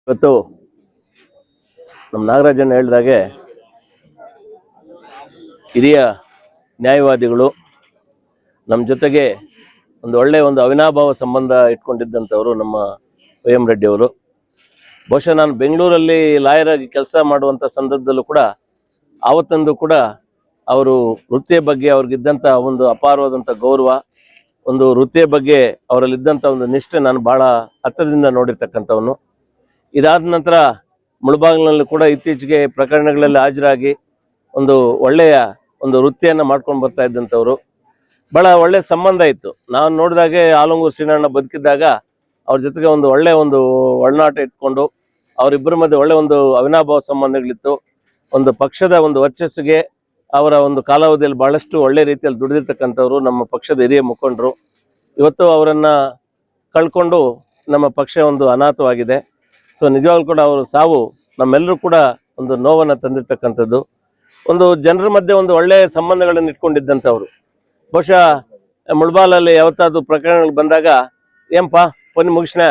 ಇವತ್ತು ನಮ್ಮ ನಾಗರಾಜನ್ ಹೇಳಿದಾಗೆ ಹಿರಿಯ ನ್ಯಾಯವಾದಿಗಳು ನಮ್ಮ ಜೊತೆಗೆ ಒಂದು ಅವಿನಾಭಾವ ಸಂಬಂಧ ಇಟ್ಕೊಂಡಿದ್ದಂಥವರು ನಮ್ಮ ವೈ ಎಂ ರೆಡ್ಡಿ ಅವರು. ಬಹುಶಃ ನಾನು ಬೆಂಗಳೂರಲ್ಲಿ ಲಾಯರ್ ಆಗಿ ಕೆಲಸ ಮಾಡುವಂಥ ಸಂದರ್ಭದಲ್ಲೂ ಕೂಡ ಆವತ್ತಂದು ಕೂಡ ಅವರು ವೃತ್ತಿಯ ಬಗ್ಗೆ ಅವ್ರಿಗಿದ್ದಂಥ ಒಂದು ಅಪಾರವಾದಂಥ ಗೌರವ, ಒಂದು ವೃತ್ತಿಯ ಬಗ್ಗೆ ಅವರಲ್ಲಿದ್ದಂಥ ಒಂದು ನಿಷ್ಠೆ ನಾನು ಭಾಳ ಹತ್ತಿರದಿಂದ ನೋಡಿರ್ತಕ್ಕಂಥವನು. ಇದಾದ ನಂತರ ಮುಳಬಾಗಿಲಿನಲ್ಲಿ ಕೂಡ ಇತ್ತೀಚೆಗೆ ಪ್ರಕರಣಗಳಲ್ಲಿ ಹಾಜರಾಗಿ ಒಂದು ಒಳ್ಳೆಯ ಒಂದು ವೃತ್ತಿಯನ್ನು ಮಾಡ್ಕೊಂಡು ಬರ್ತಾ ಇದ್ದಂಥವ್ರು. ಭಾಳ ಒಳ್ಳೆಯ ಸಂಬಂಧ ಇತ್ತು. ನಾನು ನೋಡಿದಾಗೆ ಆಲಂಗೂರು ಶ್ರೀನಣ್ಣ ಬದುಕಿದ್ದಾಗ ಅವ್ರ ಜೊತೆಗೆ ಒಂದು ಒಳನಾಟ ಇಟ್ಕೊಂಡು ಅವರಿಬ್ಬರ ಮಧ್ಯೆ ಒಂದು ಅವಿನಾಭಾವ ಸಂಬಂಧಗಳಿತ್ತು. ಒಂದು ಪಕ್ಷದ ಒಂದು ವರ್ಚಸ್ಸಿಗೆ ಅವರ ಒಂದು ಕಾಲಾವಧಿಯಲ್ಲಿ ಭಾಳಷ್ಟು ಒಳ್ಳೆ ರೀತಿಯಲ್ಲಿ ದುಡಿದಿರ್ತಕ್ಕಂಥವ್ರು ನಮ್ಮ ಪಕ್ಷದ ಹಿರಿಯ ಮುಖಂಡರು. ಇವತ್ತು ಅವರನ್ನು ಕಳ್ಕೊಂಡು ನಮ್ಮ ಪಕ್ಷ ಒಂದು ಅನಾಥವಾಗಿದೆ. ಸೊ ನಿಜವಾಗ್ಲೂ ಕೂಡ ಅವರು ಸಾವು ನಮ್ಮೆಲ್ಲರೂ ಕೂಡ ಒಂದು ನೋವನ್ನು ತಂದಿರ್ತಕ್ಕಂಥದ್ದು. ಒಂದು ಜನರ ಮಧ್ಯೆ ಒಂದು ಒಳ್ಳೆಯ ಸಂಬಂಧಗಳನ್ನು ಇಟ್ಕೊಂಡಿದ್ದಂಥವ್ರು. ಬಹುಶಃ ಮುಳಬಾಲಲ್ಲಿ ಯಾವತ್ತಾದ್ರು ಪ್ರಕರಣಗಳು ಬಂದಾಗ ಏನಪ್ಪ ಪೊನ್ನಿ ಮುಗಿಸ್ನ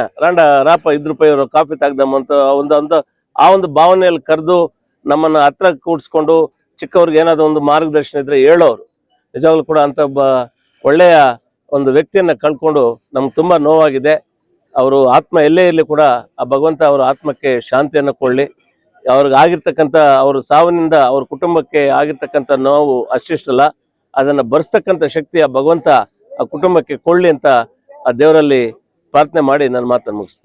ರಾಪ ₹5 ಕಾಫಿ ತಾಗ್ದಮ್ಮ ಅಂತ ಆ ಒಂದು ಭಾವನೆಯಲ್ಲಿ ಕರೆದು ನಮ್ಮನ್ನು ಹತ್ರ ಕೂಡಿಸ್ಕೊಂಡು ಚಿಕ್ಕವ್ರಿಗೆ ಏನಾದರೂ ಒಂದು ಮಾರ್ಗದರ್ಶನ ಇದ್ದರೆ ಹೇಳೋರು. ನಿಜವಾಗ್ಲೂ ಕೂಡ ಅಂಥ ಒಬ್ಬ ಒಳ್ಳೆಯ ಒಂದು ವ್ಯಕ್ತಿಯನ್ನು ಕಳ್ಕೊಂಡು ನಮ್ಗೆ ತುಂಬ ನೋವಾಗಿದೆ. ಅವರು ಆತ್ಮ ಎಲ್ಲೇ ಇರಲಿ ಕೂಡ ಆ ಭಗವಂತ ಅವರ ಆತ್ಮಕ್ಕೆ ಶಾಂತಿಯನ್ನು ಕೊಡಲಿ. ಅವ್ರಿಗೆ ಆಗಿರ್ತಕ್ಕಂಥ ಅವ್ರ ಸಾವಿನಿಂದ ಅವ್ರ ಕುಟುಂಬಕ್ಕೆ ಆಗಿರ್ತಕ್ಕಂಥ ನೋವು ಅಷ್ಟಿಷ್ಟಲ್ಲ, ಅದನ್ನು ಭರಿಸ್ತಕ್ಕಂಥ ಶಕ್ತಿ ಆ ಭಗವಂತ ಆ ಕುಟುಂಬಕ್ಕೆ ಕೊಡಲಿ ಅಂತ ಆ ದೇವರಲ್ಲಿ ಪ್ರಾರ್ಥನೆ ಮಾಡಿ ನನ್ನ ಮಾತನ್ನು ಮುಗಿಸ್ತೀನಿ.